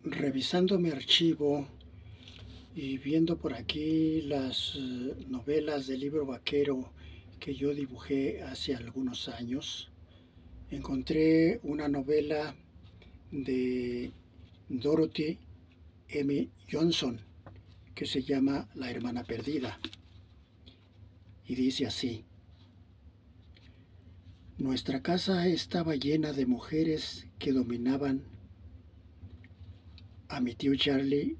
Revisando mi archivo y viendo por aquí las novelas del libro vaquero que yo dibujé hace algunos años, encontré una novela de Dorothy M. Johnson que se llama La hermana perdida y dice así: Nuestra casa estaba llena de mujeres que dominaban a mi tío Charlie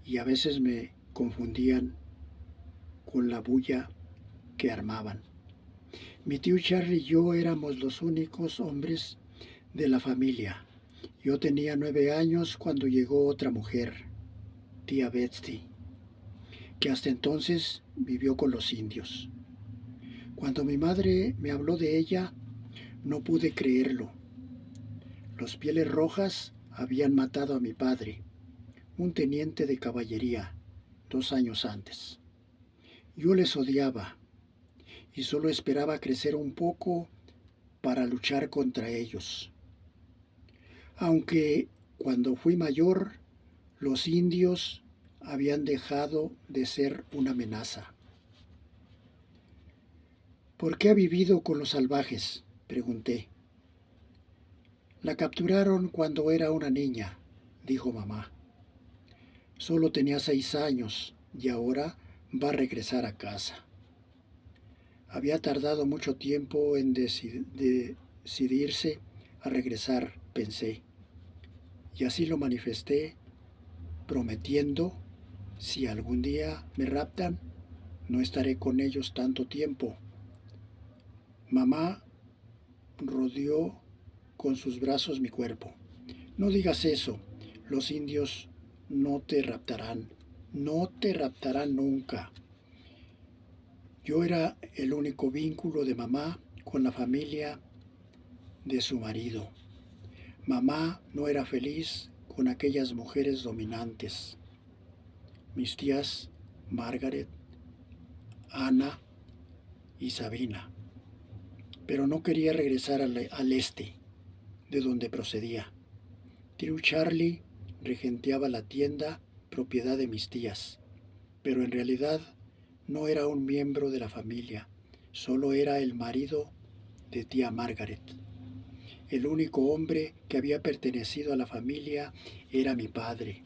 y a veces me confundían con la bulla que armaban. Mi tío Charlie y yo éramos los únicos hombres de la familia. Yo tenía 9 años cuando llegó otra mujer, tía Betsy, que hasta entonces vivió con los indios. Cuando mi madre me habló de ella, no pude creerlo. Los Pieles Rojas habían matado a mi padre, un teniente de caballería, 2 años antes. Yo les odiaba y solo esperaba crecer un poco para luchar contra ellos. Aunque cuando fui mayor, los indios habían dejado de ser una amenaza. ¿Por qué ha vivido con los salvajes?, pregunté. La capturaron cuando era una niña, dijo mamá. Solo tenía 6 años y ahora va a regresar a casa. Había tardado mucho tiempo en decidirse a regresar, pensé, y así lo manifesté, prometiendo: si algún día me raptan, no estaré con ellos tanto tiempo. Mamá rodeó con sus brazos mi cuerpo. No digas eso, los indios no te raptarán nunca. Yo era el único vínculo de mamá con la familia de su marido. Mamá no era feliz con aquellas mujeres dominantes. Mis tías Margaret, Ana y Sabina, pero no quería regresar al este, de donde procedía. Tío Charlie regenteaba la tienda, propiedad de mis tías, pero en realidad no era un miembro de la familia, solo era el marido de tía Margaret. El único hombre que había pertenecido a la familia era mi padre,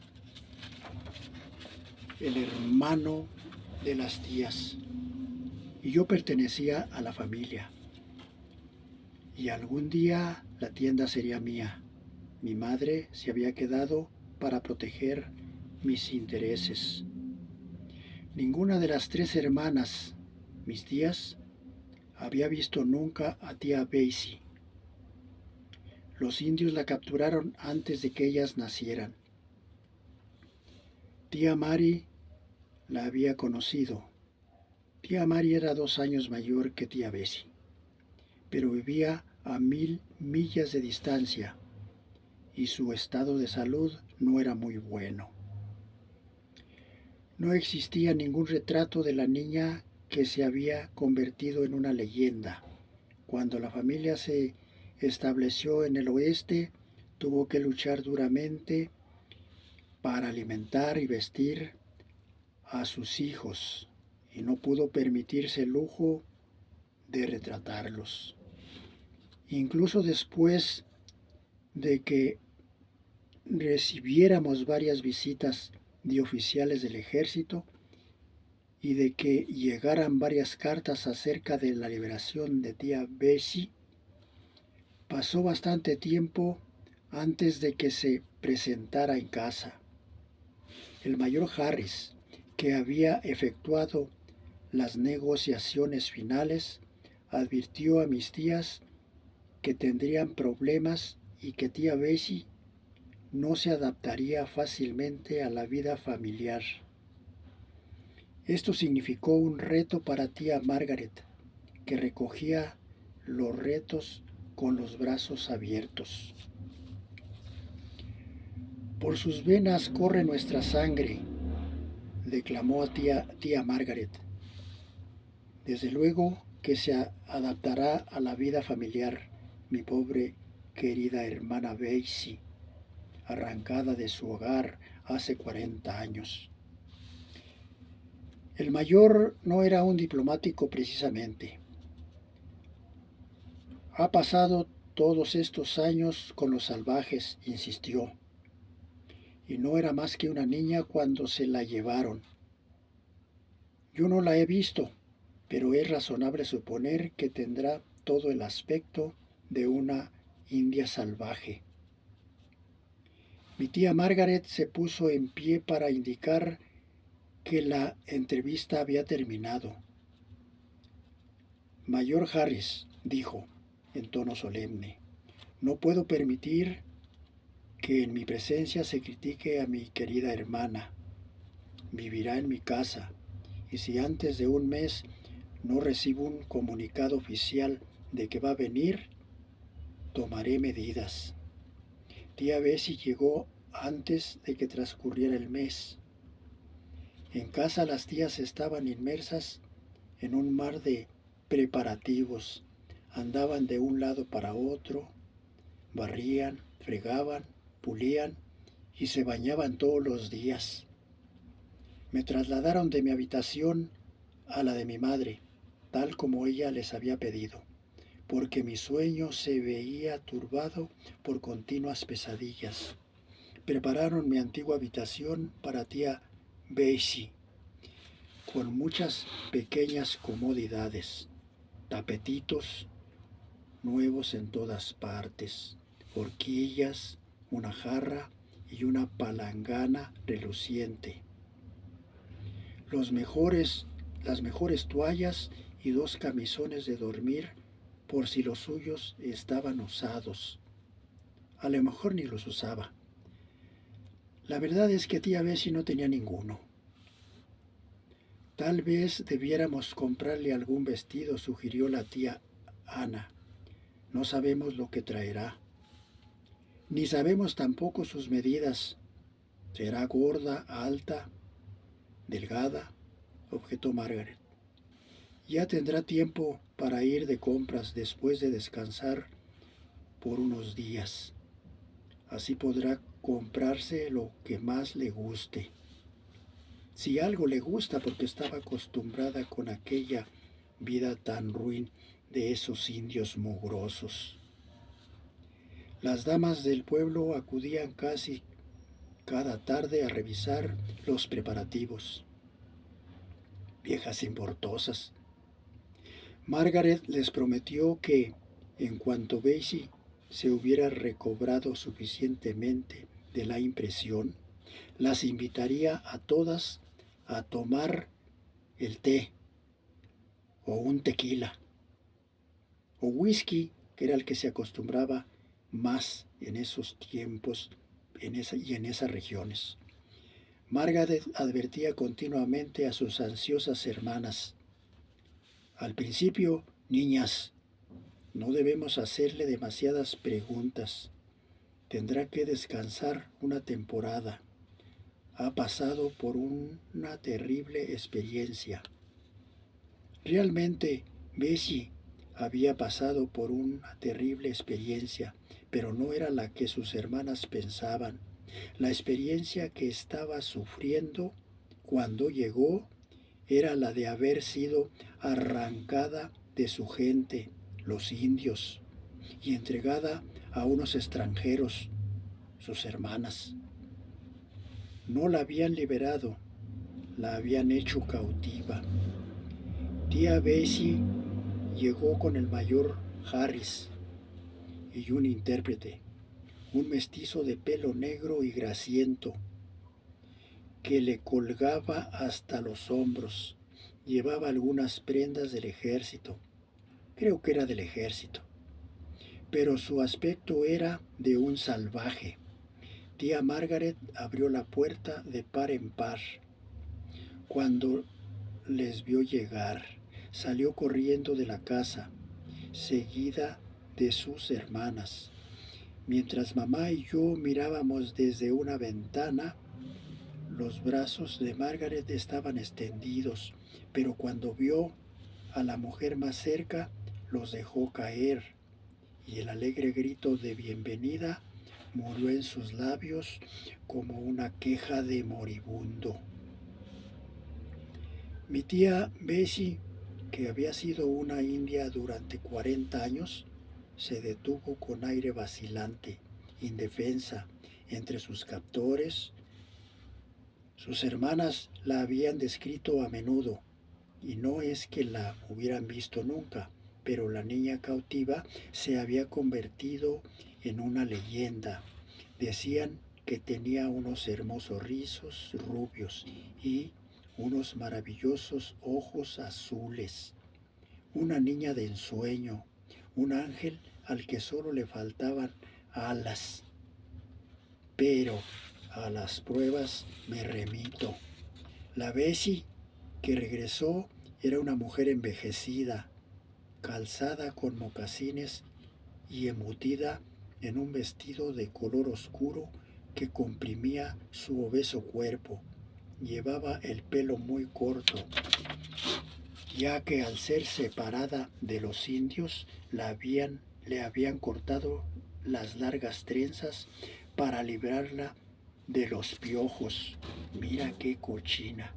el hermano de las tías, y yo pertenecía a la familia. Y algún día la tienda sería mía. Mi madre se había quedado para proteger mis intereses. Ninguna de las 3 hermanas, mis tías, había visto nunca a tía Basie. Los indios la capturaron antes de que ellas nacieran. Tía Mary la había conocido. Tía Mary era 2 años mayor que tía Bessie, pero vivía a 1000 millas de distancia y su estado de salud no era muy bueno. No existía ningún retrato de la niña que se había convertido en una leyenda. Cuando la familia se estableció en el oeste, tuvo que luchar duramente para alimentar y vestir a sus hijos y no pudo permitirse el lujo de retratarlos. Incluso después de que recibiéramos varias visitas de oficiales del ejército y de que llegaran varias cartas acerca de la liberación de tía Bessie, pasó bastante tiempo antes de que se presentara en casa. El mayor Harris, que había efectuado las negociaciones finales, advirtió a mis tías que tendrían problemas y que tía Bessie no se adaptaría fácilmente a la vida familiar. Esto significó un reto para tía Margaret, que recogía los retos con los brazos abiertos. Por sus venas corre nuestra sangre, declamó a tía Margaret. Desde luego que se adaptará a la vida familiar, mi pobre querida hermana Basie. arrancada de su hogar hace 40 años. El mayor no era un diplomático precisamente. Ha pasado todos estos años con los salvajes, insistió, y no era más que una niña cuando se la llevaron. Yo no la he visto, pero es razonable suponer que tendrá todo el aspecto de una india salvaje. Mi tía Margaret se puso en pie para indicar que la entrevista había terminado. Mayor Harris, dijo en tono solemne, no puedo permitir que en mi presencia se critique a mi querida hermana. Vivirá en mi casa, y si antes de un mes no recibo un comunicado oficial de que va a venir, tomaré medidas. Tía Bessie llegó antes de que transcurriera el mes. En casa las tías estaban inmersas en un mar de preparativos. Andaban de un lado para otro, barrían, fregaban, pulían y se bañaban todos los días. Me trasladaron de mi habitación a la de mi madre, tal como ella les había pedido, porque mi sueño se veía turbado por continuas pesadillas. Prepararon mi antigua habitación para tía Bessie, con muchas pequeñas comodidades, tapetitos nuevos en todas partes, horquillas, una jarra y una palangana reluciente. Las mejores toallas y 2 camisones de dormir por si los suyos estaban usados. A lo mejor ni los usaba. La verdad es que tía Bessie no tenía ninguno. Tal vez debiéramos comprarle algún vestido, sugirió la tía Ana. No sabemos lo que traerá. Ni sabemos tampoco sus medidas. ¿Será gorda, alta, delgada?, objetó Margaret. Ya tendrá tiempo para ir de compras después de descansar por unos días. Así podrá comprarse lo que más le guste. Si algo le gusta, porque estaba acostumbrada con aquella vida tan ruin de esos indios mugrosos. Las damas del pueblo acudían casi cada tarde a revisar los preparativos. Viejas importosas. Margaret les prometió que, en cuanto Bessie se hubiera recobrado suficientemente de la impresión, las invitaría a todas a tomar el té, o un tequila, o whisky, que era el que se acostumbraba más en esos tiempos y en esas regiones. Margaret advertía continuamente a sus ansiosas hermanas: al principio, niñas, no debemos hacerle demasiadas preguntas. Tendrá que descansar una temporada. Ha pasado por una terrible experiencia. Realmente, Bessie había pasado por una terrible experiencia, pero no era la que sus hermanas pensaban. La experiencia que estaba sufriendo cuando llegó era la de haber sido arrancada de su gente, los indios, y entregada a unos extranjeros, sus hermanas. No la habían liberado, la habían hecho cautiva. Tía Bessie llegó con el mayor Harris y un intérprete, un mestizo de pelo negro y grasiento, que le colgaba hasta los hombros. Llevaba algunas prendas del ejército, creo que era del ejército, pero su aspecto era de un salvaje. Tía Margaret abrió la puerta de par en par. Cuando les vio llegar, salió corriendo de la casa, seguida de sus hermanas. Mientras mamá y yo mirábamos desde una ventana, los brazos de Margaret estaban extendidos, pero cuando vio a la mujer más cerca, los dejó caer, y el alegre grito de bienvenida murió en sus labios como una queja de moribundo. Mi tía Bessie, que había sido una india durante 40 años, se detuvo con aire vacilante, indefensa, entre sus captores. Sus hermanas la habían descrito a menudo, y no es que la hubieran visto nunca, pero la niña cautiva se había convertido en una leyenda. Decían que tenía unos hermosos rizos rubios y unos maravillosos ojos azules, una niña de ensueño, un ángel al que solo le faltaban alas. Pero a las pruebas me remito. La Bessie que regresó era una mujer envejecida, calzada con mocasines y embutida en un vestido de color oscuro que comprimía su obeso cuerpo. Llevaba el pelo muy corto, ya que al ser separada de los indios le habían cortado las largas trenzas para librarla de los piojos. Mira qué cochina.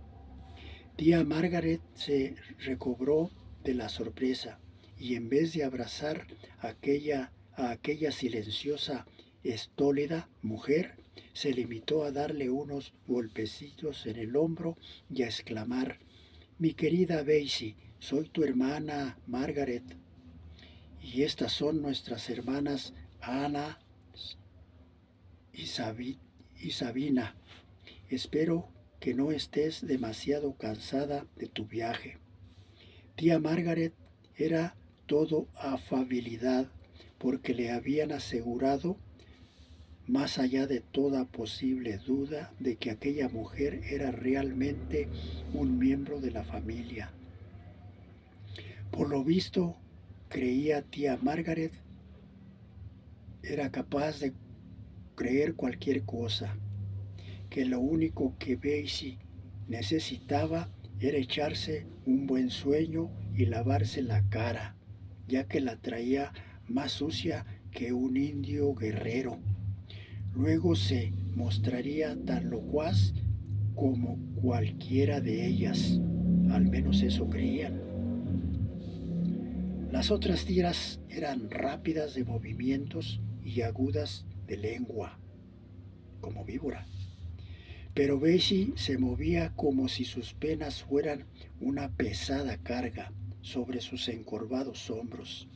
Tía Margaret se recobró de la sorpresa y en vez de abrazar a aquella silenciosa, estólida mujer, se limitó a darle unos golpecitos en el hombro y a exclamar: mi querida Bessie, soy tu hermana Margaret, y estas son nuestras hermanas Ana y Sabina. Espero que no estés demasiado cansada de tu viaje. Tía Margaret era todo afabilidad, porque le habían asegurado, más allá de toda posible duda, de que aquella mujer era realmente un miembro de la familia. Por lo visto, creía tía Margaret era capaz de creer cualquier cosa, que lo único que Bessie necesitaba era echarse un buen sueño y lavarse la cara, ya que la traía más sucia que un indio guerrero. Luego se mostraría tan locuaz como cualquiera de ellas, al menos eso creían. Las otras tiras eran rápidas de movimientos y agudas de lengua, como víbora. Pero Bessie se movía como si sus penas fueran una pesada carga sobre sus encorvados hombros,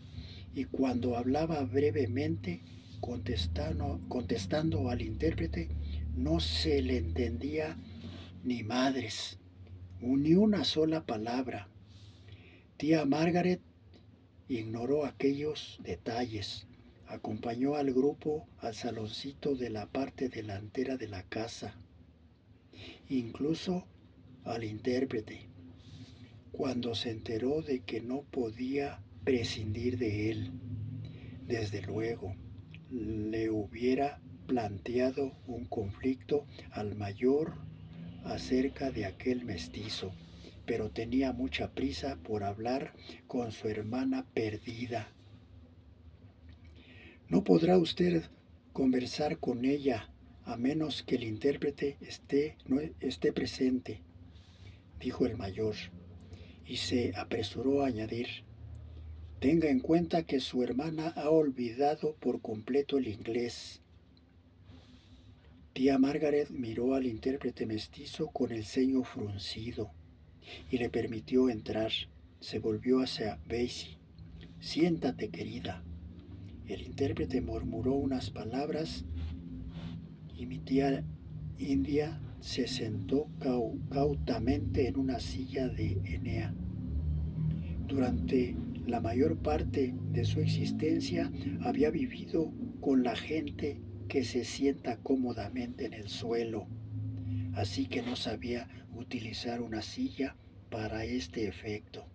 y cuando hablaba brevemente, contestando al intérprete, no se le entendía ni madres, ni una sola palabra. Tía Margaret ignoró aquellos detalles, acompañó al grupo al saloncito de la parte delantera de la casa, incluso al intérprete, cuando se enteró de que no podía prescindir de él. Desde luego, le hubiera planteado un conflicto al mayor acerca de aquel mestizo, pero tenía mucha prisa por hablar con su hermana perdida. No podrá usted conversar con ella a menos que el intérprete esté presente, dijo el mayor, y se apresuró a añadir: tenga en cuenta que su hermana ha olvidado por completo el inglés. Tía Margaret miró al intérprete mestizo con el ceño fruncido y le permitió entrar. Se volvió hacia Bessie. Siéntate, querida. El intérprete murmuró unas palabras y mi tía india se sentó cautamente en una silla de Enea. Durante la mayor parte de su existencia había vivido con la gente que se sienta cómodamente en el suelo, así que no sabía utilizar una silla para este efecto.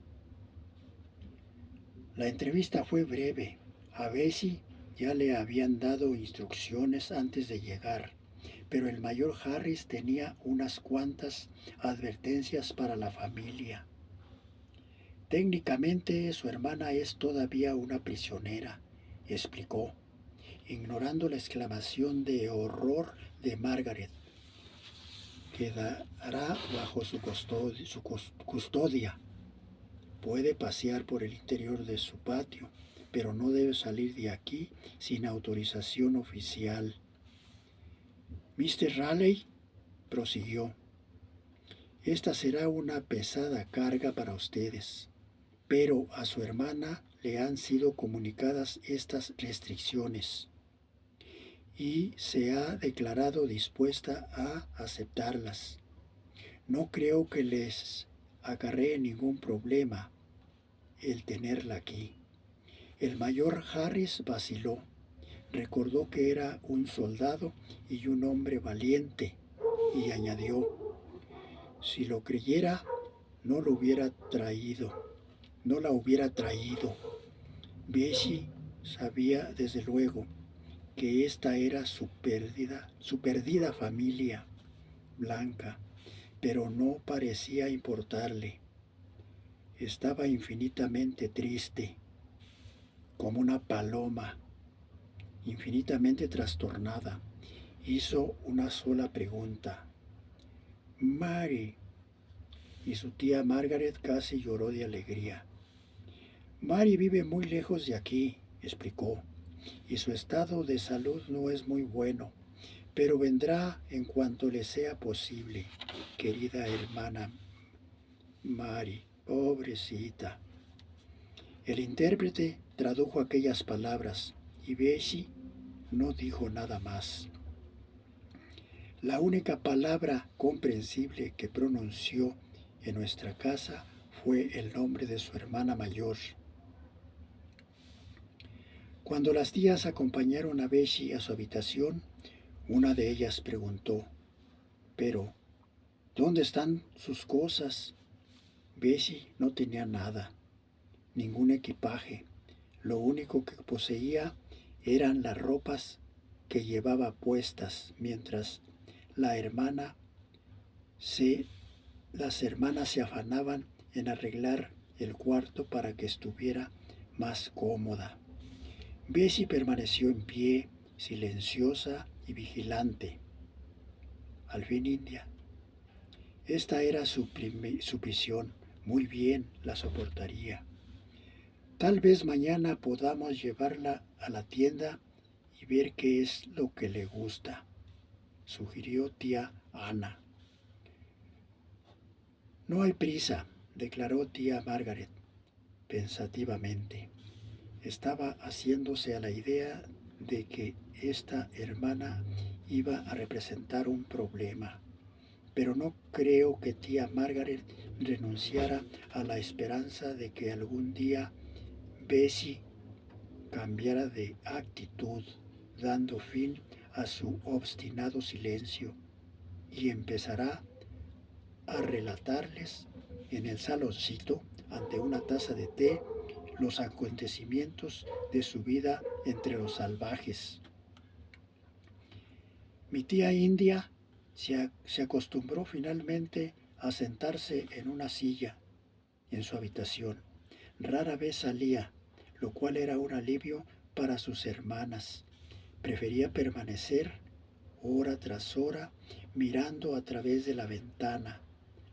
La entrevista fue breve. A Bessie ya le habían dado instrucciones antes de llegar, pero el mayor Harris tenía unas cuantas advertencias para la familia. Técnicamente su hermana es todavía una prisionera, explicó, ignorando la exclamación de horror de Margaret. Quedará bajo su custodia. Puede pasear por el interior de su patio, pero no debe salir de aquí sin autorización oficial. Mr. Raleigh prosiguió: esta será una pesada carga para ustedes, pero a su hermana le han sido comunicadas estas restricciones y se ha declarado dispuesta a aceptarlas. No creo que les acarree ningún problema el tenerla aquí. El mayor Harris vaciló. Recordó que era un soldado y un hombre valiente, y añadió: si lo creyera, no la hubiera traído. Bessie sabía desde luego que esta era su perdida familia blanca, pero no parecía importarle. Estaba infinitamente triste, como una paloma, infinitamente trastornada. Hizo una sola pregunta: Mary. Y su tía Margaret casi lloró de alegría. Mary vive muy lejos de aquí, explicó, y su estado de salud no es muy bueno, pero vendrá en cuanto le sea posible, querida hermana Mary, pobrecita. El intérprete tradujo aquellas palabras y Bessie no dijo nada más. La única palabra comprensible que pronunció en nuestra casa fue el nombre de su hermana mayor. Cuando las tías acompañaron a Bessie a su habitación, una de ellas preguntó: «Pero, ¿dónde están sus cosas?» Bessie no tenía nada, ningún equipaje. Lo único que poseía eran las ropas que llevaba puestas, mientras las hermanas se afanaban en arreglar el cuarto para que estuviera más cómoda. Bessie permaneció en pie, silenciosa y vigilante. Al fin, India. Esta era su prisión. Muy bien, la soportaría. Tal vez mañana podamos llevarla a la tienda y ver qué es lo que le gusta, sugirió tía Ana. No hay prisa, declaró tía Margaret, pensativamente. Estaba haciéndose a la idea de que esta hermana iba a representar un problema, pero no creo que tía Margaret renunciara a la esperanza de que algún día Bessie cambiara de actitud, dando fin a su obstinado silencio, y empezará a relatarles en el saloncito, ante una taza de té, los acontecimientos de su vida entre los salvajes. Mi tía India se acostumbró finalmente a sentarse en una silla en su habitación. Rara vez salía, lo cual era un alivio para sus hermanas. Prefería permanecer hora tras hora mirando a través de la ventana,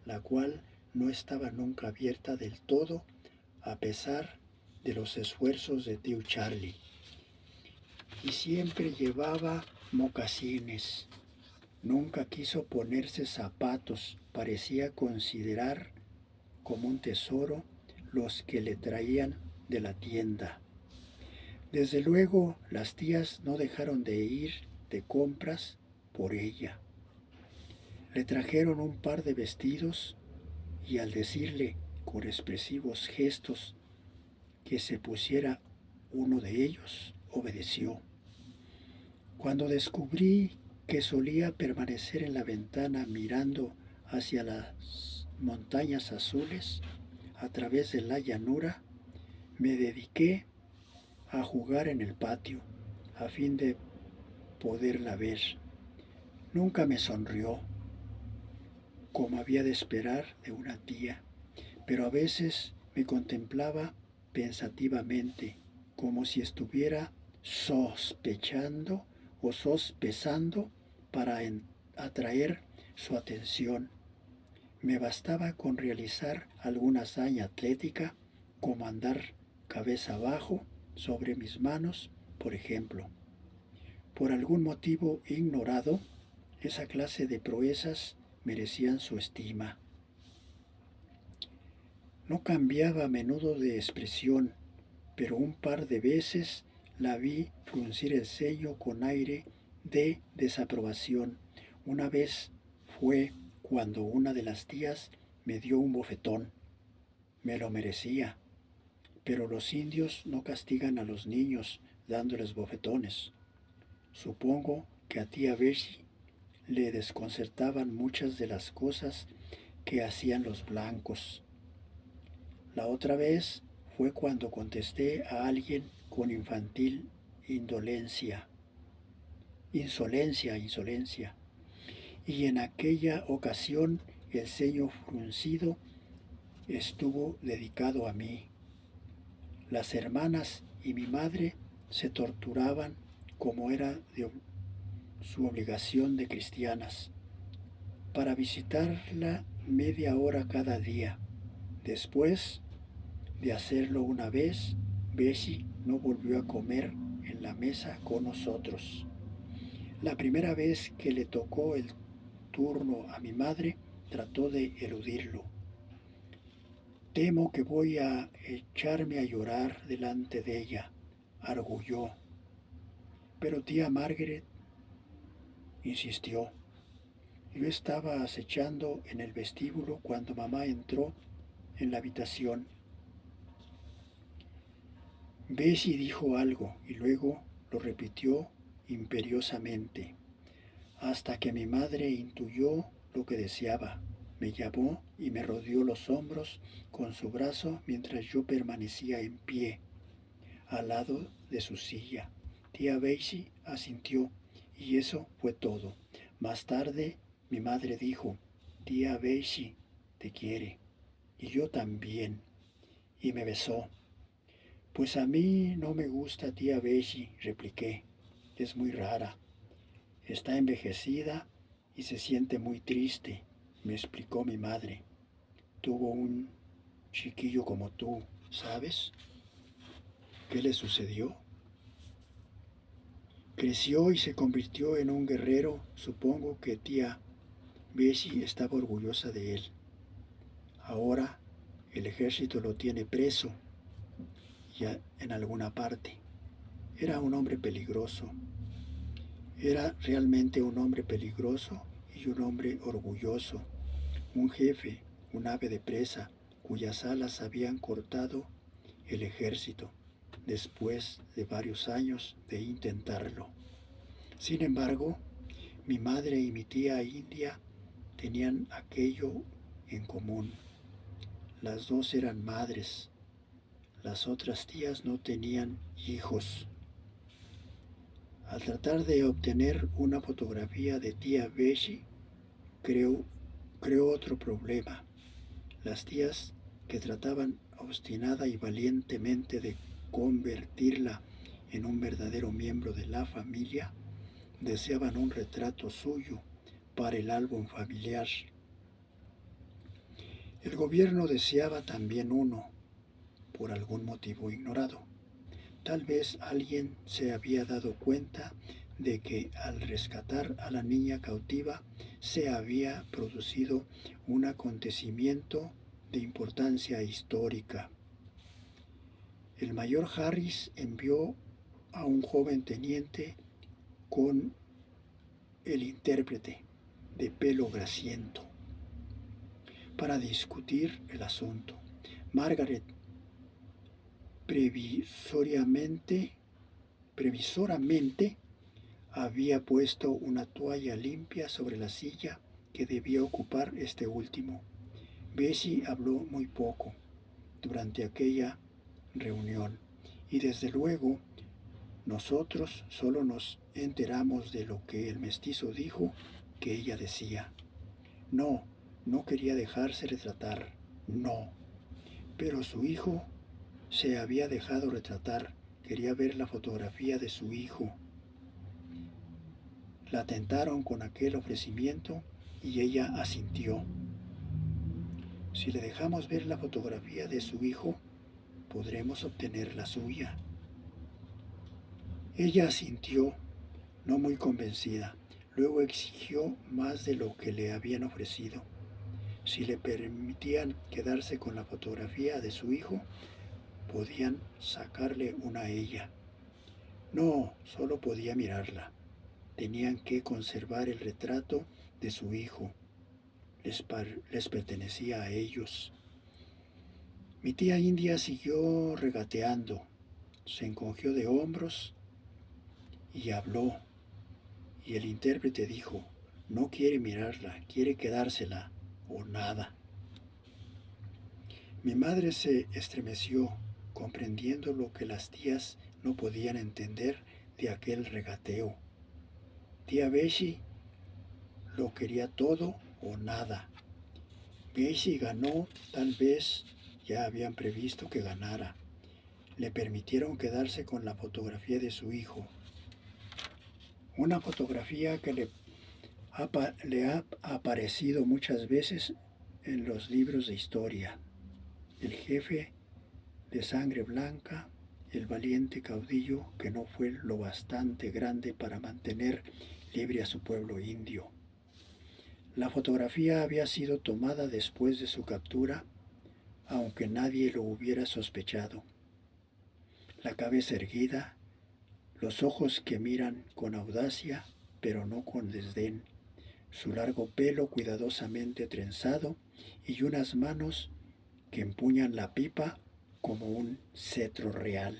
la cual no estaba nunca abierta del todo, a pesar de los esfuerzos de tío Charlie. Y siempre llevaba mocasines. Nunca quiso ponerse zapatos. Parecía considerar como un tesoro los que le traían de la tienda. Desde luego, las tías no dejaron de ir de compras por ella. Le trajeron un par de vestidos y al decirle con expresivos gestos que se pusiera uno de ellos, obedeció. Cuando descubrí que solía permanecer en la ventana mirando hacia las montañas azules a través de la llanura, me dediqué a jugar en el patio a fin de poderla ver. Nunca me sonrió, como había de esperar de una tía, pero a veces me contemplaba pensativamente, como si estuviera sospechando o sospesando para atraer su atención. Me bastaba con realizar alguna hazaña atlética, como andar cabeza abajo sobre mis manos, por ejemplo. Por algún motivo ignorado, esa clase de proezas merecían su estima. No cambiaba a menudo de expresión, pero un par de veces la vi fruncir el ceño con aire de desaprobación. Una vez fue cuando una de las tías me dio un bofetón. Me lo merecía, pero los indios no castigan a los niños dándoles bofetones. Supongo que a tía Bessie le desconcertaban muchas de las cosas que hacían los blancos. La otra vez fue cuando contesté a alguien con infantil insolencia. Y en aquella ocasión el ceño fruncido estuvo dedicado a mí. Las hermanas y mi madre se torturaban como era de su obligación de cristianas, para visitarla media hora cada día. Después de hacerlo una vez, Bessie no volvió a comer en la mesa con nosotros. La primera vez que le tocó el turno a mi madre, trató de eludirlo. Temo que voy a echarme a llorar delante de ella, arguyó. Pero tía Margaret insistió. Yo estaba acechando en el vestíbulo cuando mamá entró en la habitación. Bessie dijo algo y luego lo repitió imperiosamente, hasta que mi madre intuyó lo que deseaba. Me llamó y me rodeó los hombros con su brazo mientras yo permanecía en pie, al lado de su silla. Tía Bessie asintió y eso fue todo. Más tarde mi madre dijo, tía Bessie te quiere, y yo también, y me besó. Pues a mí no me gusta tía Bessie, repliqué. Es muy rara. Está envejecida y se siente muy triste, me explicó mi madre. Tuvo un chiquillo como tú, ¿sabes? ¿Qué le sucedió? Creció y se convirtió en un guerrero. Supongo que tía Bessie estaba orgullosa de él. Ahora el ejército lo tiene preso ya en alguna parte. Era un hombre peligroso. Era realmente un hombre peligroso y un hombre orgulloso. Un jefe, un ave de presa, cuyas alas habían cortado el ejército después de varios años de intentarlo. Sin embargo, mi madre y mi tía India tenían aquello en común. Las dos eran madres. Las otras tías no tenían hijos. Al tratar de obtener una fotografía de tía Bessie, creó otro problema. Las tías, que trataban obstinada y valientemente de convertirla en un verdadero miembro de la familia, deseaban un retrato suyo para el álbum familiar. El gobierno deseaba también uno, por algún motivo ignorado. Tal vez alguien se había dado cuenta de que al rescatar a la niña cautiva se había producido un acontecimiento de importancia histórica. El mayor Harris envió a un joven teniente con el intérprete de pelo grasiento para discutir el asunto. Margaret previsoramente había puesto una toalla limpia sobre la silla que debía ocupar este último. Bessie habló muy poco durante aquella reunión y desde luego nosotros solo nos enteramos de lo que el mestizo dijo que ella decía. No quería dejarse retratar, no. Pero su hijo se había dejado retratar quería ver la fotografía de su hijo. La tentaron con aquel ofrecimiento y ella asintió. Si le dejamos ver la fotografía de su hijo, podremos obtener la suya. Ella asintió, no muy convencida. Luego exigió más de lo que le habían ofrecido. Si le permitían quedarse con la fotografía de su hijo, podían sacarle una a ella. No, solo podía mirarla. Tenían que conservar el retrato de su hijo. Les pertenecía a ellos. Mi tía India siguió regateando. Se encogió de hombros y habló. Y el intérprete dijo, no quiere mirarla, quiere quedársela o nada. Mi madre se estremeció, comprendiendo lo que las tías no podían entender de aquel regateo. Tía Bessie lo quería todo o nada. Bessie ganó, tal vez ya habían previsto que ganara. Le permitieron quedarse con la fotografía de su hijo. Una fotografía que le ha aparecido muchas veces en los libros de historia. El jefe de sangre blanca, el valiente caudillo que no fue lo bastante grande para mantener libre a su pueblo indio. La fotografía había sido tomada después de su captura, aunque nadie lo hubiera sospechado. La cabeza erguida, los ojos que miran con audacia, pero no con desdén, su largo pelo cuidadosamente trenzado y unas manos que empuñan la pipa como un cetro real.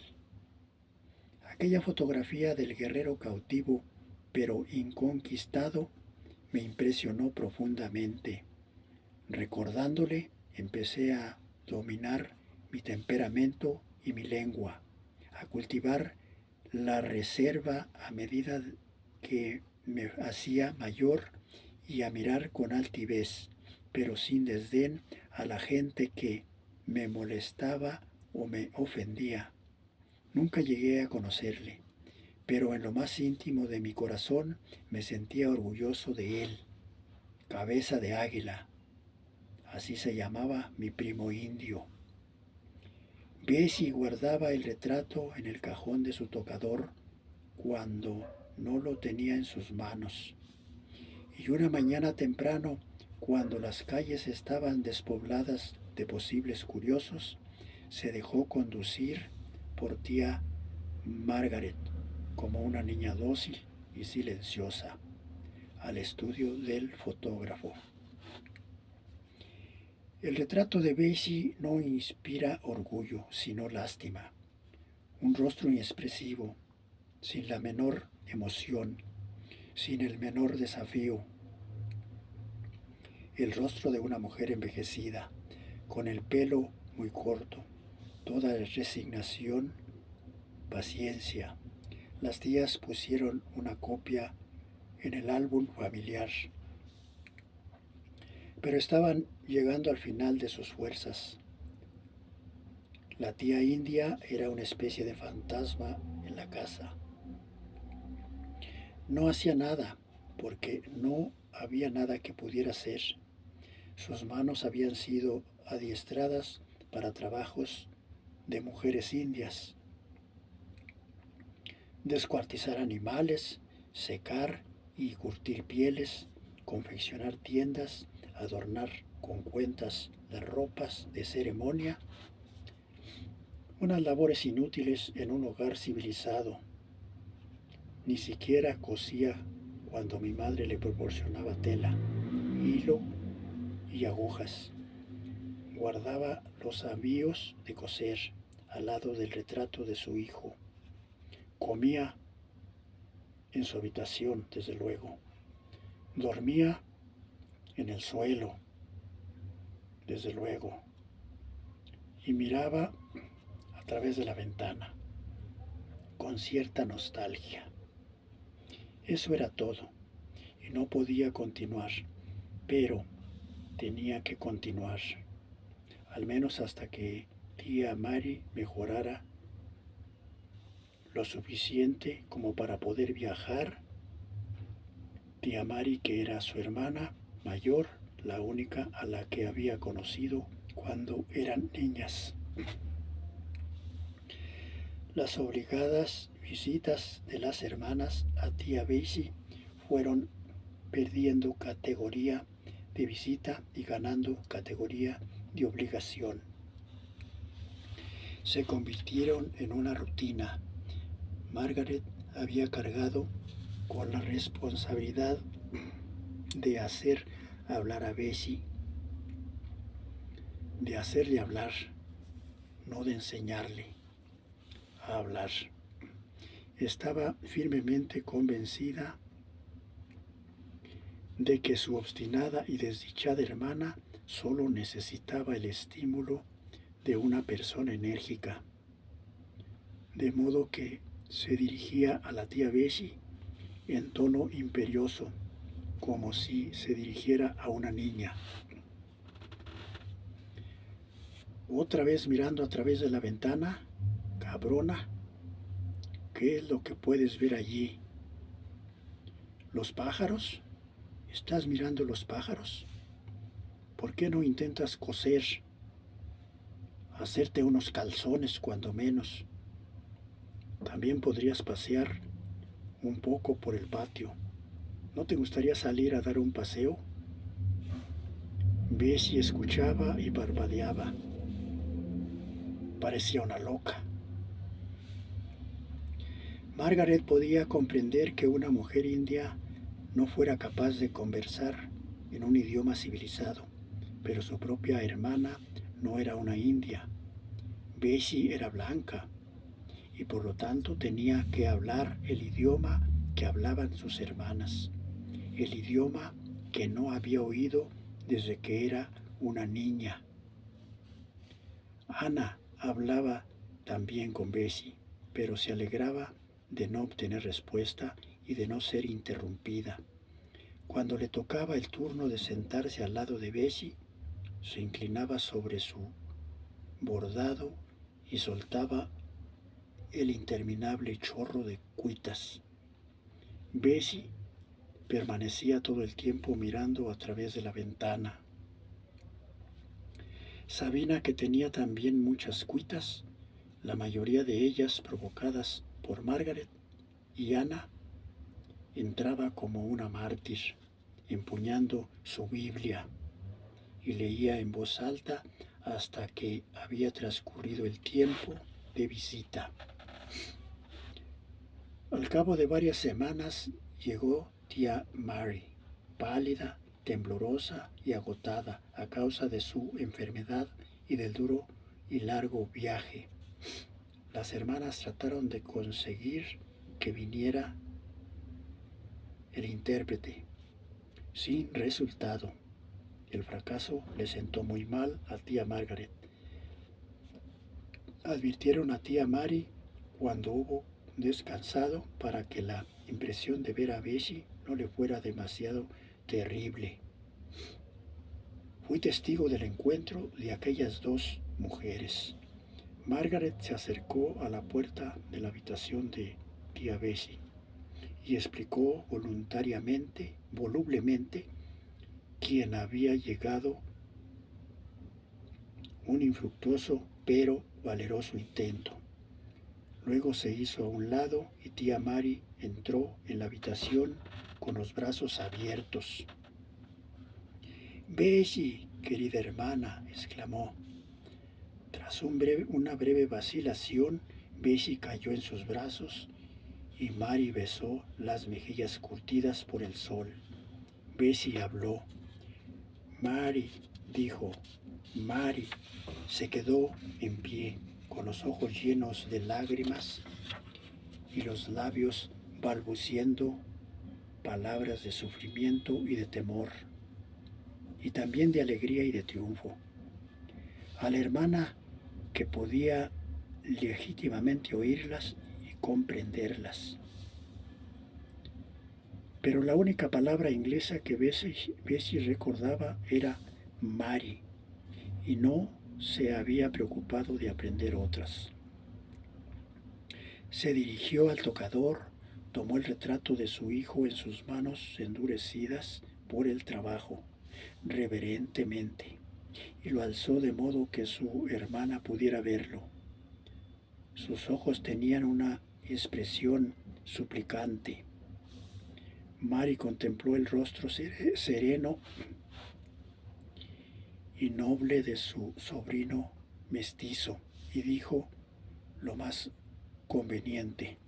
Aquella fotografía del guerrero cautivo, pero inconquistado, me impresionó profundamente. Recordándole, empecé a dominar mi temperamento y mi lengua, a cultivar la reserva a medida que me hacía mayor y a mirar con altivez, pero sin desdén, a la gente que me molestaba o me ofendía. Nunca llegué a conocerle, pero en lo más íntimo de mi corazón me sentía orgulloso de él. Cabeza de águila, así se llamaba mi primo indio. Bessie guardaba el retrato en el cajón de su tocador cuando no lo tenía en sus manos. Y una mañana temprano, cuando las calles estaban despobladas de posibles curiosos, se dejó conducir por tía Margaret, como una niña dócil y silenciosa, al estudio del fotógrafo. El retrato de Bessie no inspira orgullo, sino lástima. Un rostro inexpresivo, sin la menor emoción, sin el menor desafío. El rostro de una mujer envejecida, con el pelo muy corto, toda resignación, paciencia. Las tías pusieron una copia en el álbum familiar, pero estaban llegando al final de sus fuerzas. La tía India era una especie de fantasma en la casa. No hacía nada, porque no había nada que pudiera hacer. Sus manos habían sido adiestradas para trabajos de mujeres indias. Descuartizar animales, secar y curtir pieles, confeccionar tiendas, adornar con cuentas las ropas de ceremonia, unas labores inútiles en un hogar civilizado. Ni siquiera cosía cuando mi madre le proporcionaba tela, hilo y agujas. Guardaba los avíos de coser al lado del retrato de su hijo. Comía en su habitación, desde luego. Dormía en el suelo, desde luego. Y miraba a través de la ventana, con cierta nostalgia. Eso era todo, y no podía continuar, pero tenía que continuar, al menos hasta que tía Mary mejorara lo suficiente como para poder viajar. Tía Mari, que era su hermana mayor, la única a la que había conocido cuando eran niñas. Las obligadas visitas de las hermanas a tía Bessie fueron perdiendo categoría de visita y ganando categoría de obligación. Se convirtieron en una rutina. Margaret había cargado con la responsabilidad de hacer hablar a Bessie, de hacerle hablar, no de enseñarle a hablar. Estaba firmemente convencida de que su obstinada y desdichada hermana solo necesitaba el estímulo de una persona enérgica, de modo que se dirigía a la tía Bessie en tono imperioso, como si se dirigiera a una niña. Otra vez mirando a través de la ventana, cabrona, ¿qué es lo que puedes ver allí? ¿Los pájaros? ¿Estás mirando los pájaros? ¿Por qué no intentas coser? Hacerte unos calzones cuando menos. También podrías pasear un poco por el patio. ¿No te gustaría salir a dar un paseo? Bessie escuchaba y parpadeaba. Parecía una loca. Margaret podía comprender que una mujer india no fuera capaz de conversar en un idioma civilizado, pero su propia hermana no era una india. Bessie era blanca y por lo tanto tenía que hablar el idioma que hablaban sus hermanas, el idioma que no había oído desde que era una niña. Ana hablaba también con Bessie, pero se alegraba de no obtener respuesta y de no ser interrumpida. Cuando le tocaba el turno de sentarse al lado de Bessie, se inclinaba sobre su bordado y soltaba el interminable chorro de cuitas. Bessie permanecía todo el tiempo mirando a través de la ventana. Sabina, que tenía también muchas cuitas, la mayoría de ellas provocadas por Margaret, y Ana, entraba como una mártir, empuñando su Biblia, y leía en voz alta hasta que había transcurrido el tiempo de visita. Al cabo de varias semanas llegó tía Mary, pálida, temblorosa y agotada a causa de su enfermedad y del duro y largo viaje. Las hermanas trataron de conseguir que viniera el intérprete, sin resultado. El fracaso le sentó muy mal a tía Margaret. Advirtieron a tía Mary cuando hubo descansado para que la impresión de ver a Bessie no le fuera demasiado terrible. Fui testigo del encuentro de aquellas dos mujeres. Margaret se acercó a la puerta de la habitación de tía Bessie y explicó volublemente, quién había llegado, un infructuoso pero valeroso intento. Luego se hizo a un lado y tía Mary entró en la habitación con los brazos abiertos. «Bessie, querida hermana», exclamó. Tras una breve vacilación, Bessie cayó en sus brazos y Mary besó las mejillas curtidas por el sol. Bessie habló. «Mary», dijo. Mary se quedó en pie, con los ojos llenos de lágrimas y los labios balbuciendo palabras de sufrimiento y de temor, y también de alegría y de triunfo. A la hermana, que podía legítimamente oírlas y comprenderlas. Pero la única palabra inglesa que Bessie recordaba era Mary, y no se había preocupado de aprender otras. Se dirigió al tocador, tomó el retrato de su hijo en sus manos endurecidas por el trabajo, reverentemente, y lo alzó de modo que su hermana pudiera verlo. Sus ojos tenían una expresión suplicante. Mary contempló el rostro sereno y noble de su sobrino mestizo y dijo lo más conveniente: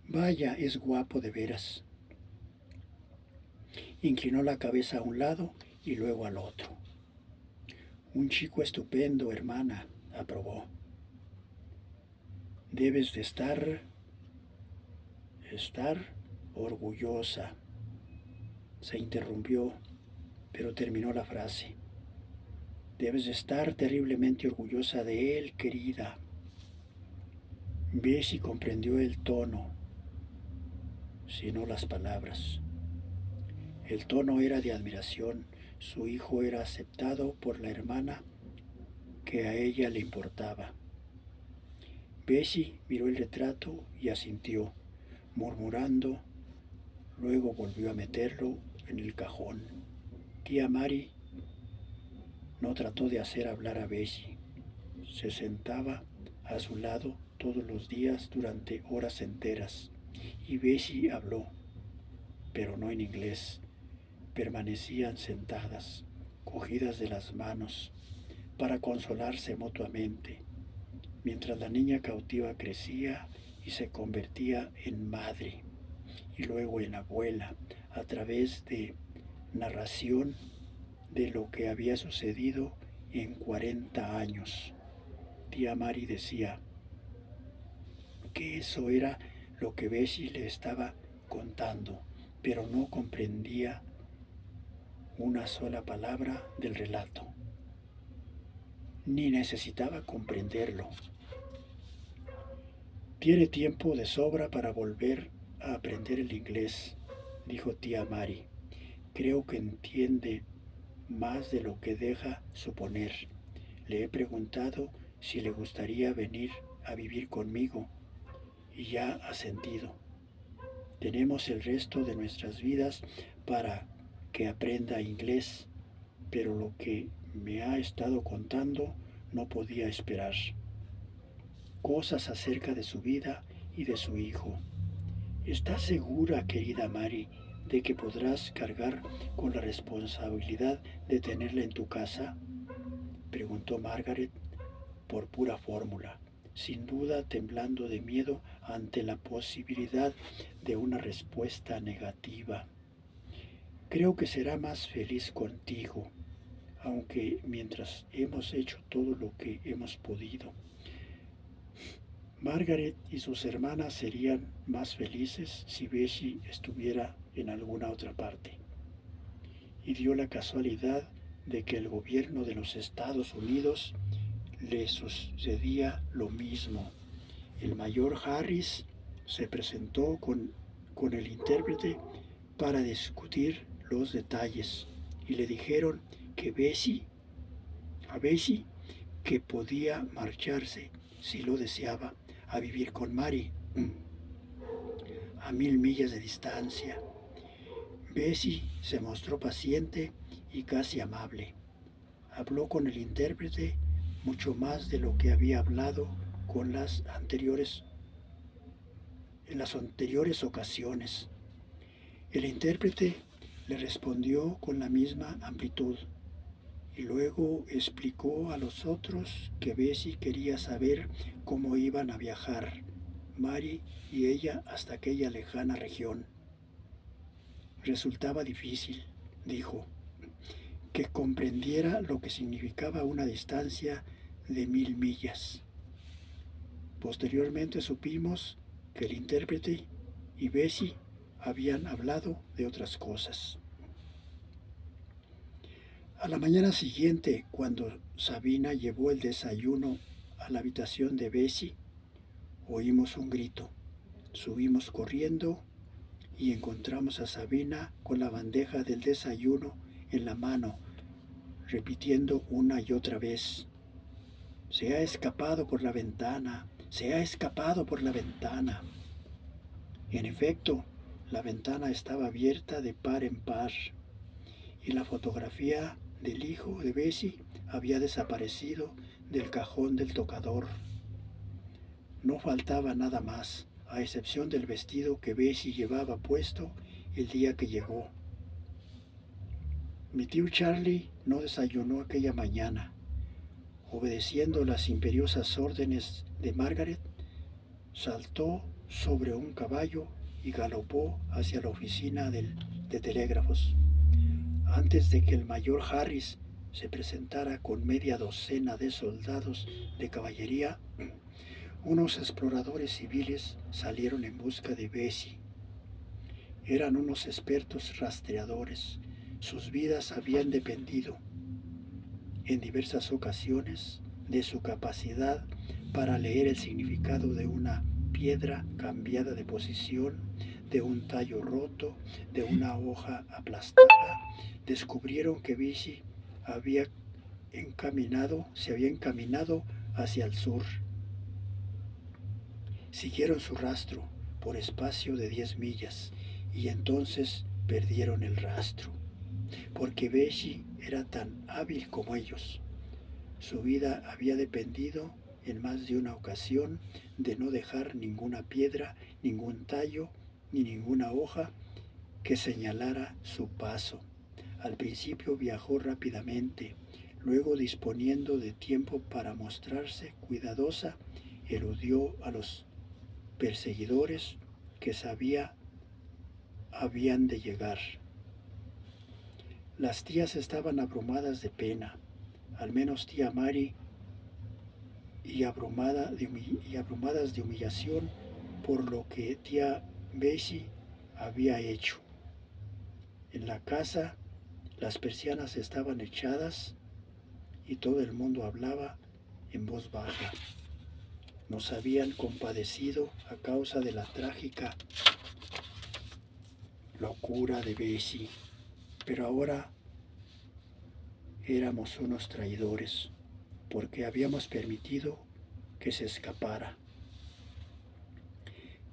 «Vaya, es guapo de veras». Inclinó la cabeza a un lado y luego al otro. «Un chico estupendo, hermana», aprobó. «Debes de estar orgullosa». Se interrumpió, pero terminó la frase. «Debes de estar terriblemente orgullosa de él, querida». Bessie comprendió el tono, si no las palabras. El tono era de admiración. Su hijo era aceptado por la hermana que a ella le importaba. Bessie miró el retrato y asintió, murmurando. Luego volvió a meterlo en el cajón. Tía Mary no trató de hacer hablar a Bessie. Se sentaba a su lado todos los días durante horas enteras, y Bessie habló, pero no en inglés. Permanecían sentadas, cogidas de las manos, para consolarse mutuamente, mientras la niña cautiva crecía y se convertía en madre y luego en abuela a través de narración de lo que había sucedido en 40 años. Tía Mary decía que eso era lo que Bessie le estaba contando, pero no comprendía una sola palabra del relato, ni necesitaba comprenderlo. «Tiene tiempo de sobra para volver a aprender el inglés», dijo tía Mary. «Creo que entiende más de lo que deja suponer. Le he preguntado si le gustaría venir a vivir conmigo y ya ha sentido. Tenemos el resto de nuestras vidas para que aprenda inglés, pero lo que me ha estado contando no podía esperar. Cosas acerca de su vida y de su hijo. ¿Estás segura, querida Mary, de que podrás cargar con la responsabilidad de tenerla en tu casa?», preguntó Margaret por pura fórmula, sin duda temblando de miedo ante la posibilidad de una respuesta negativa. «Creo que será más feliz contigo, aunque mientras hemos hecho todo lo que hemos podido. Margaret y sus hermanas serían más felices si Bessie estuviera en alguna otra parte». Y dio la casualidad de que el gobierno de los Estados Unidos le sucedía lo mismo. El mayor Harris se presentó con el intérprete para discutir los detalles y le dijeron que a Bessie que podía marcharse, si lo deseaba, a vivir con Mary a 1000 millas de distancia. Bessie se mostró paciente y casi amable. Habló con el intérprete mucho más de lo que había hablado en las anteriores ocasiones. El intérprete le respondió con la misma amplitud y luego explicó a los otros que Bessie quería saber cómo iban a viajar Mary y ella hasta aquella lejana región. Resultaba difícil, dijo, que comprendiera lo que significaba una distancia de 1000 millas. Posteriormente supimos que el intérprete y Bessie habían hablado de otras cosas. A la mañana siguiente, cuando Sabina llevó el desayuno a la habitación de Bessie, oímos un grito. Subimos corriendo y encontramos a Sabina con la bandeja del desayuno en la mano, repitiendo una y otra vez: «Se ha escapado por la ventana, Se ha escapado por la ventana. En efecto, la ventana estaba abierta de par en par y la fotografía del hijo de Bessie había desaparecido del cajón del tocador. No faltaba nada más, a excepción del vestido que Bessie llevaba puesto el día que llegó. Mi tío Charlie no desayunó aquella mañana. Obedeciendo las imperiosas órdenes de Margaret, saltó sobre un caballo y galopó hacia la oficina de telégrafos. Antes de que el mayor Harris se presentara con media docena de soldados de caballería, unos exploradores civiles salieron en busca de Bessie. Eran unos expertos rastreadores. Sus vidas habían dependido, en diversas ocasiones, de su capacidad para leer el significado de una piedra cambiada de posición, de un tallo roto, de una hoja aplastada. Descubrieron que Bessie se había encaminado hacia el sur. Siguieron su rastro por espacio de 10 millas y entonces perdieron el rastro, porque Bessie era tan hábil como ellos. Su vida había dependido en más de una ocasión de no dejar ninguna piedra, ningún tallo, ni ninguna hoja que señalara su paso. Al principio viajó rápidamente, luego, disponiendo de tiempo para mostrarse cuidadosa, eludió a los perseguidores que sabía habían de llegar. Las tías estaban abrumadas de pena, al menos tía Mary, y abrumadas de humillación por lo que tía Bessie había hecho. En la casa las persianas estaban echadas y todo el mundo hablaba en voz baja. Nos habían compadecido a causa de la trágica locura de Bessie, pero ahora éramos unos traidores porque habíamos permitido que se escapara.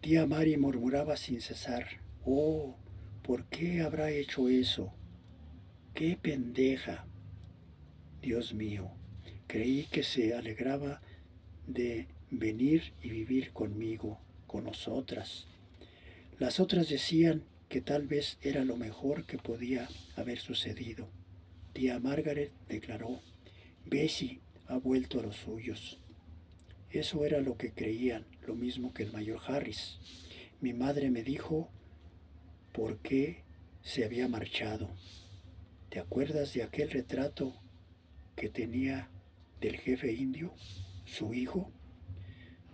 Tía Mary murmuraba sin cesar: «Oh, ¿por qué habrá hecho eso? ¡Qué pendeja! Dios mío, creí que se alegraba de venir y vivir conmigo, con nosotras». Las otras decían que tal vez era lo mejor que podía haber sucedido. Tía Margaret declaró: «Bessie ha vuelto a los suyos». Eso era lo que creían, lo mismo que el mayor Harris. Mi madre me dijo por qué se había marchado. ¿Te acuerdas de aquel retrato que tenía del jefe indio, su hijo?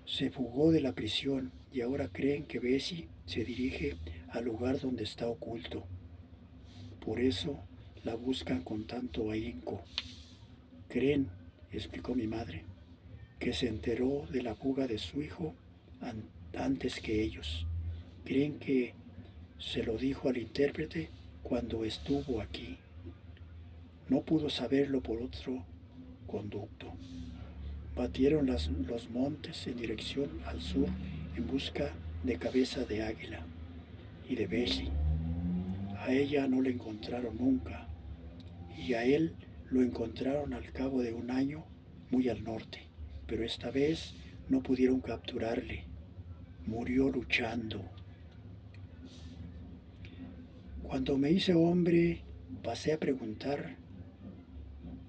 Se fugó de la prisión y ahora creen que Bessie se dirige al lugar donde está oculto. Por eso la buscan con tanto ahínco. Creen, explicó mi madre, que se enteró de la fuga de su hijo antes que ellos. Creen que se lo dijo al intérprete cuando estuvo aquí. No pudo saberlo por otro conducto. Batieron los montes en dirección al sur en busca de Cabeza de Águila y de Bessie. A ella no la encontraron nunca y a él lo encontraron al cabo de un año muy al norte, pero esta vez no pudieron capturarle. Murió luchando. Cuando me hice hombre, pasé a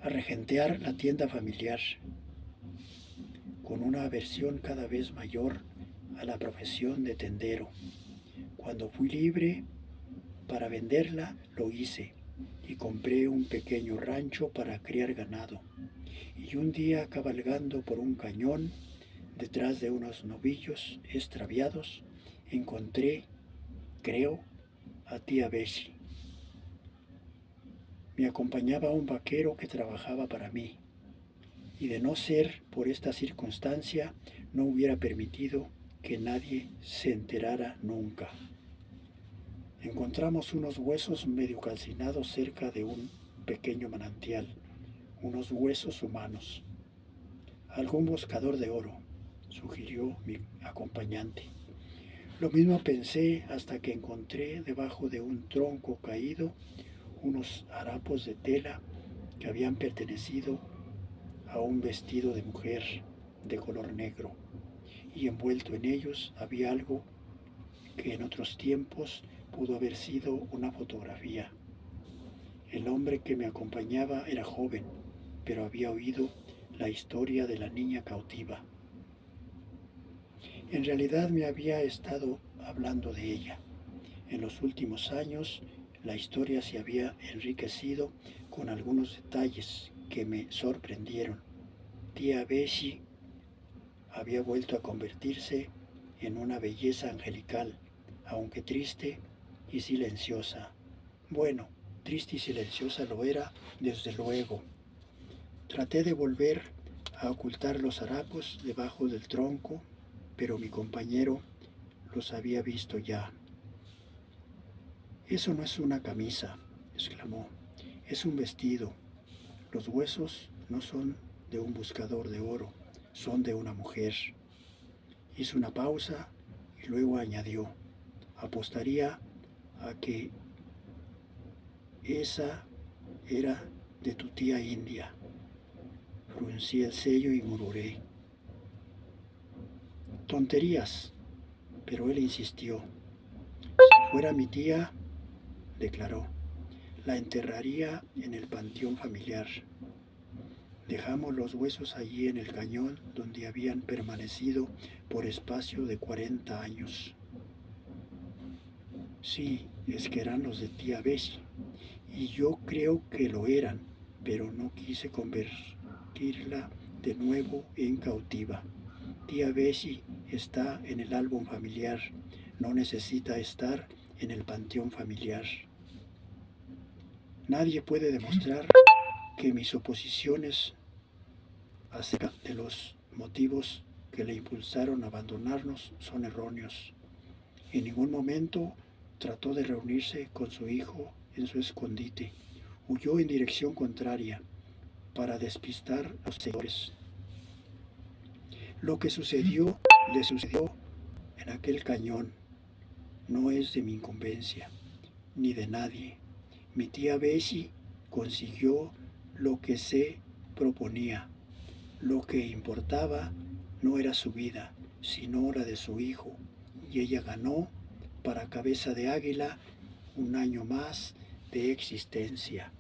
regentear la tienda familiar, con una aversión cada vez mayor a la profesión de tendero. Cuando fui libre para venderla, lo hice y compré un pequeño rancho para criar ganado. Y un día, cabalgando por un cañón, detrás de unos novillos extraviados, encontré, creo, a tía Bessie. Me acompañaba un vaquero que trabajaba para mí, y de no ser por esta circunstancia, no hubiera permitido que nadie se enterara nunca. Encontramos unos huesos medio calcinados cerca de un pequeño manantial, unos huesos humanos. Algún buscador de oro, sugirió mi acompañante. Lo mismo pensé hasta que encontré debajo de un tronco caído unos harapos de tela que habían pertenecido a un vestido de mujer de color negro, y envuelto en ellos había algo que en otros tiempos pudo haber sido una fotografía. El hombre que me acompañaba era joven, pero había oído la historia de la niña cautiva. En realidad me había estado hablando de ella. En los últimos años la historia se había enriquecido con algunos detalles que me sorprendieron. Tía Bessie había vuelto a convertirse en una belleza angelical, aunque triste y silenciosa. Bueno, triste y silenciosa lo era, desde luego. Traté de volver a ocultar los harapos debajo del tronco, pero mi compañero los había visto ya. Eso no es una camisa, exclamó, es un vestido. Los huesos no son de un buscador de oro, son de una mujer. Hizo una pausa y luego añadió, apostaría a que esa era de tu tía India. Fruncí el ceño y murmuré, tonterías, pero él insistió. Si fuera mi tía, declaró, la enterraría en el panteón familiar. Dejamos los huesos allí en el cañón donde habían permanecido por espacio de 40 años. Sí, es que eran los de tía Bessie, y yo creo que lo eran, pero no quise convertirla de nuevo en cautiva. Tía Bessie está en el álbum familiar, no necesita estar en el panteón familiar. Nadie puede demostrar que mis suposiciones acerca de los motivos que le impulsaron a abandonarnos son erróneos. En ningún momento trató de reunirse con su hijo en su escondite. Huyó en dirección contraria para despistar a los seguidores. Lo que sucedió le sucedió en aquel cañón. No es de mi incumbencia, ni de nadie. Mi tía Bessie consiguió lo que se proponía. Lo que importaba no era su vida, sino la de su hijo, y ella ganó para Cabeza de Águila un año más de existencia.